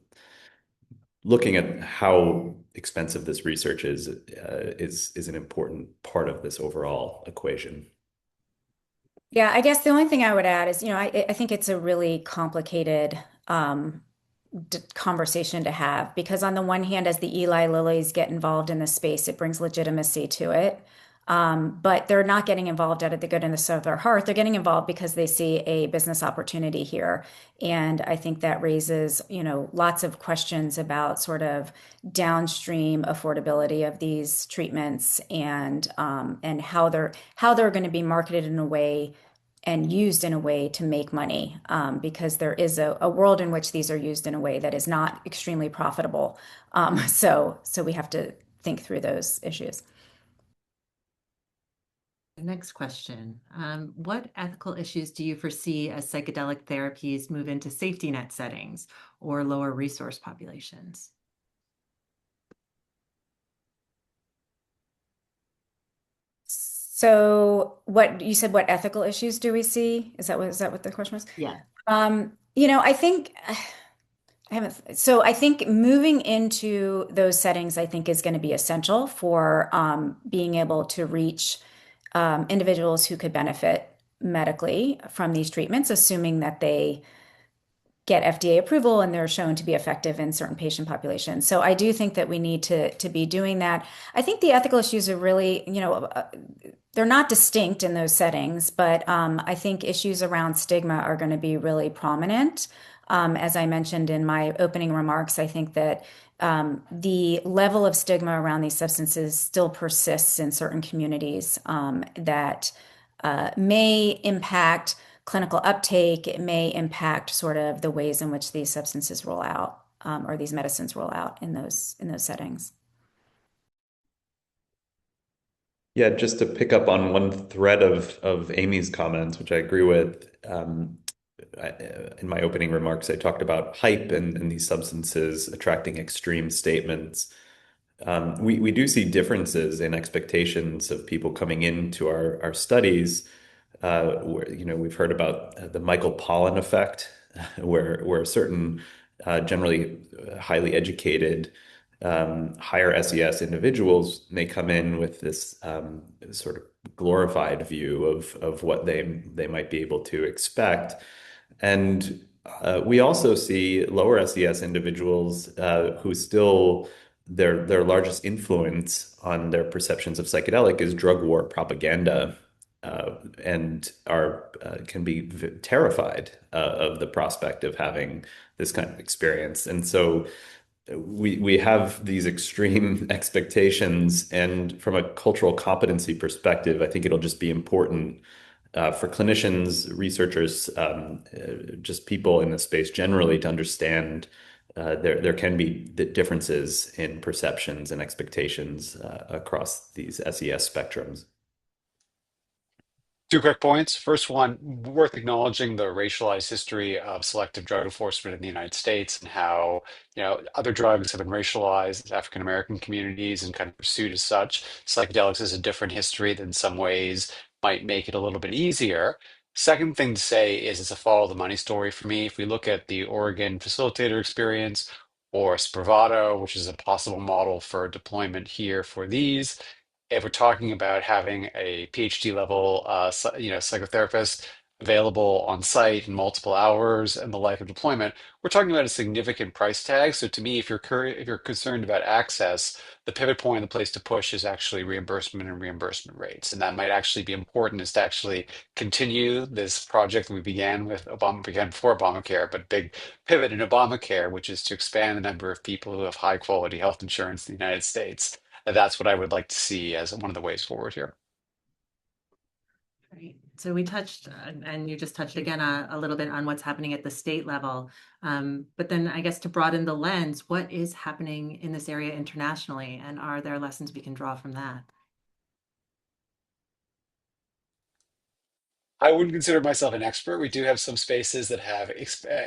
looking at how expensive this research is an important part of this overall equation. Yeah, I guess the only thing I would add is, I think it's a really complicated conversation to have because on the one hand, as the Eli Lillys get involved in this space, it brings legitimacy to it. But they're not getting involved out of the goodness of their heart. They're getting involved because they see a business opportunity here. And I think that raises, lots of questions about sort of downstream affordability of these treatments and how they're going to be marketed in a way and used in a way to make money, because there is a world in which these are used in a way that is not extremely profitable. So we have to think through those issues. Next question. What ethical issues do you foresee as psychedelic therapies move into safety net settings or lower resource populations? So what you said, what ethical issues do we see? Is that what the question was? Yeah. I think I think moving into those settings, I think is going to be essential for being able to reach individuals who could benefit medically from these treatments, assuming that they get FDA approval and they're shown to be effective in certain patient populations. So I do think that we need to be doing that. I think the ethical issues are really, they're not distinct in those settings, but I think issues around stigma are going to be really prominent. As I mentioned in my opening remarks, I think that the level of stigma around these substances still persists in certain communities that may impact clinical uptake. It may impact sort of the ways in which these substances roll out or these medicines roll out in those settings. Yeah, just to pick up on one thread of Amy's comments, which I agree with. In my opening remarks, I talked about hype and these substances attracting extreme statements. We do see differences in expectations of people coming into our studies. We've heard about the Michael Pollan effect, where certain generally highly educated higher SES individuals may come in with this sort of glorified view of what they might be able to expect. And we also see lower SES individuals who still their largest influence on their perceptions of psychedelic is drug war propaganda, and can be terrified of the prospect of having this kind of experience. And so we have these extreme expectations, and from a cultural competency perspective, I think it'll just be important for clinicians, researchers, just people in the space generally to understand there can be differences in perceptions and expectations across these SES spectrums. Two quick points. First one, worth acknowledging the racialized history of selective drug enforcement in the United States and how, other drugs have been racialized as African American communities and kind of pursued as such. Psychedelics is a different history that in some ways might make it a little bit easier. Second thing to say is it's a follow the money story for me. If we look at the Oregon facilitator experience or Spravato, which is a possible model for deployment here for these, if we're talking about having a PhD level, psychotherapist available on site in multiple hours and the life of deployment, we're talking about a significant price tag. So to me, if you're concerned about access, the pivot point, the place to push is actually reimbursement and reimbursement rates, and that might actually be important is to actually continue this project that we began with Obama, began before Obamacare, but big pivot in Obamacare, which is to expand the number of people who have high quality health insurance in the United States. That's what I would like to see as one of the ways forward here. Right. So we touched, and you just touched again a little bit on what's happening at the state level. But then I guess to broaden the lens, what is happening in this area internationally, and are there lessons we can draw from that? I wouldn't consider myself an expert. We do have some spaces that have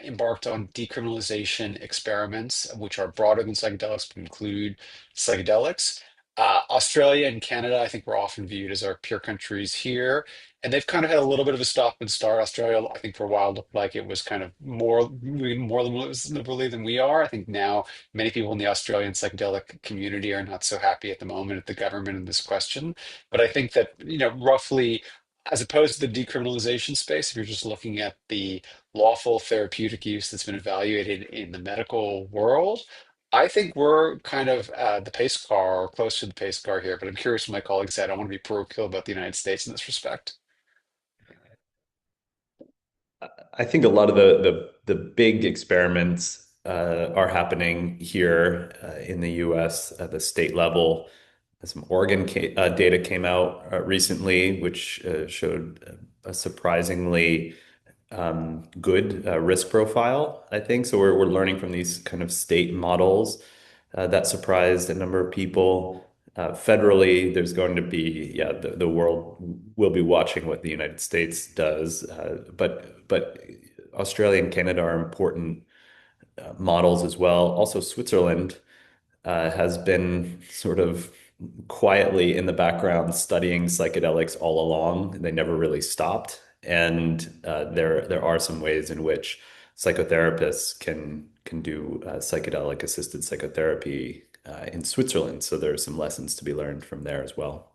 embarked on decriminalization experiments, which are broader than psychedelics, but include psychedelics. Australia and Canada, I think, were often viewed as our peer countries here, and they've kind of had a little bit of a stop and start. Australia, I think, for a while looked like it was kind of more liberally than we are. I think now many people in the Australian psychedelic community are not so happy at the moment at the government in this question. But I think that, roughly as opposed to the decriminalization space, if you're just looking at the lawful therapeutic use that's been evaluated in the medical world, I think we're kind of the pace car or close to the pace car here. But I'm curious what my colleagues said. I don't want to be parochial about the United States in this respect. I think a lot of the big experiments are happening here in the U.S. at the state level. Some Oregon data came out recently, which showed a surprisingly good risk profile, I think. So we're learning from these kind of state models that surprised a number of people. Federally, there's going to be, yeah, the world will be watching what the United States does, but Australia and Canada are important models as well. Also, Switzerland has been sort of quietly in the background studying psychedelics all along. They never really stopped, and there are some ways in which psychotherapists can do psychedelic assisted psychotherapy in Switzerland. So there are some lessons to be learned from there as well.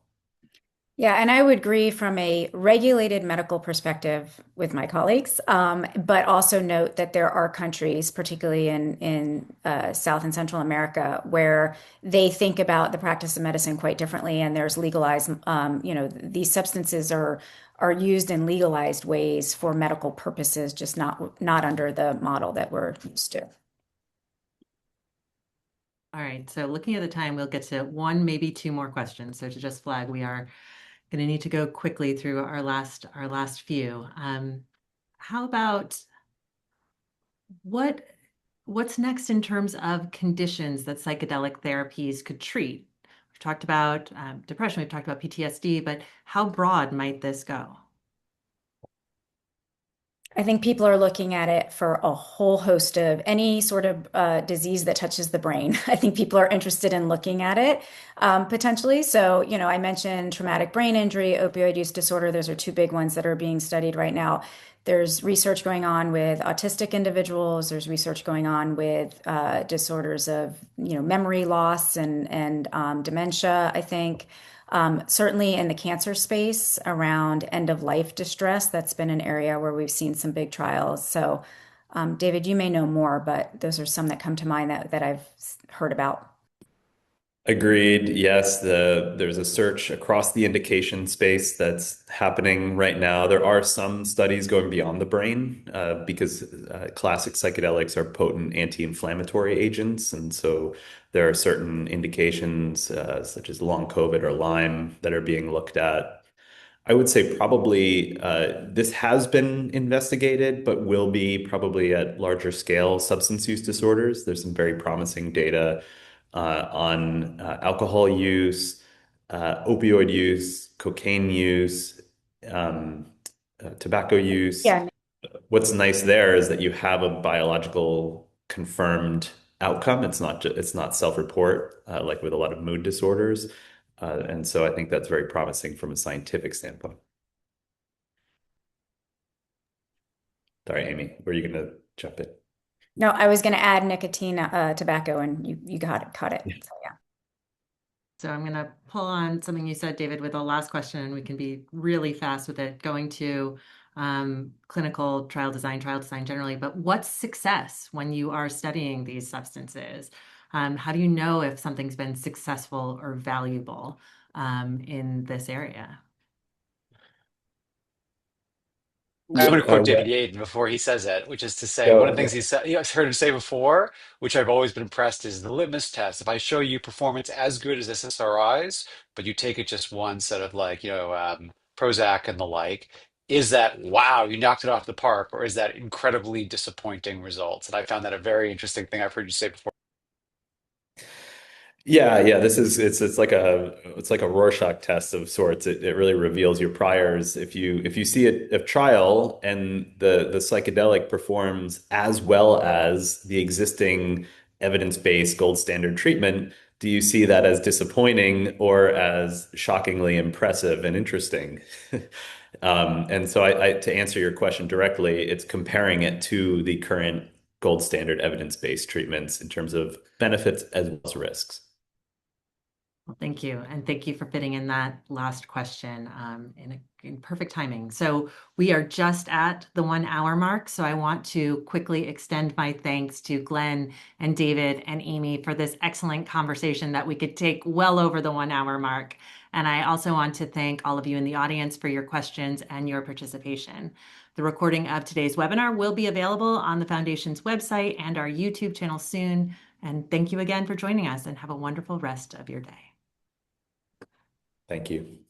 Yeah, and I would agree from a regulated medical perspective with my colleagues, but also note that there are countries, particularly in South and Central America, where they think about the practice of medicine quite differently, and there's legalized, these substances are used in legalized ways for medical purposes, just not under the model that we're used to. All right, so looking at the time, we'll get to one, maybe two more questions. So to just flag, we are going to need to go quickly through our last few. How about what's next in terms of conditions that psychedelic therapies could treat? We've talked about depression, we've talked about PTSD, but how broad might this go? I think people are looking at it for a whole host of any sort of disease that touches the brain. I think people are interested in looking at it potentially. So, I mentioned traumatic brain injury, opioid use disorder. Those are two big ones that are being studied right now. There's research going on with autistic individuals. There's research going on with disorders of, memory loss and dementia, I think. Certainly in the cancer space around end of life distress, that's been an area where we've seen some big trials. So, David, you may know more, but those are some that come to mind that I've heard about. Agreed. Yes, there's a search across the indication space that's happening right now. There are some studies going beyond the brain because classic psychedelics are potent anti-inflammatory agents, and so there are certain indications such as long COVID or Lyme that are being looked at. I would say probably this has been investigated, but will be probably at larger scale substance use disorders. There's some very promising data on alcohol use, opioid use, cocaine use, um, tobacco use. Yeah. What's nice there is that you have a biological confirmed outcome. It's not self-report like with a lot of mood disorders. And so I think that's very promising from a scientific standpoint. Sorry, Amy, were you going to jump in? No, I was going to add nicotine, tobacco, and you caught it. Yeah. So yeah. So I'm going to pull on something you said, David, with the last question, and we can be really fast with it, going to clinical trial design generally. But what's success when you are studying these substances? How do you know if something's been successful or valuable in this area? I'm going to quote David Well, Yaden before he says it, which is to say, one of the things go. he said, I've heard him say before, which I've always been impressed, is the litmus test. If I show you performance as good as SSRIs, but you take it just once out of Prozac and the like, is that, wow, you knocked it off the park, or is that incredibly disappointing results? And I found that a very interesting thing I've heard you say before. Yeah. It's like a Rorschach test of sorts. It really reveals your priors. If you see a trial and the psychedelic performs as well as the existing evidence-based gold standard treatment, do you see that as disappointing or as shockingly impressive and interesting? And so to answer your question directly, it's comparing it to the current gold standard evidence-based treatments in terms of benefits as well as risks. Well, thank you. And thank you for fitting in that last question in perfect timing. So we are just at the 1 hour mark. So I want to quickly extend my thanks to Glenn and David and Amy for this excellent conversation that we could take well over the 1 hour mark. And I also want to thank all of you in the audience for your questions and your participation. The recording of today's webinar will be available on the Foundation's website and our YouTube channel soon. And thank you again for joining us, and have a wonderful rest of your day. Thank you.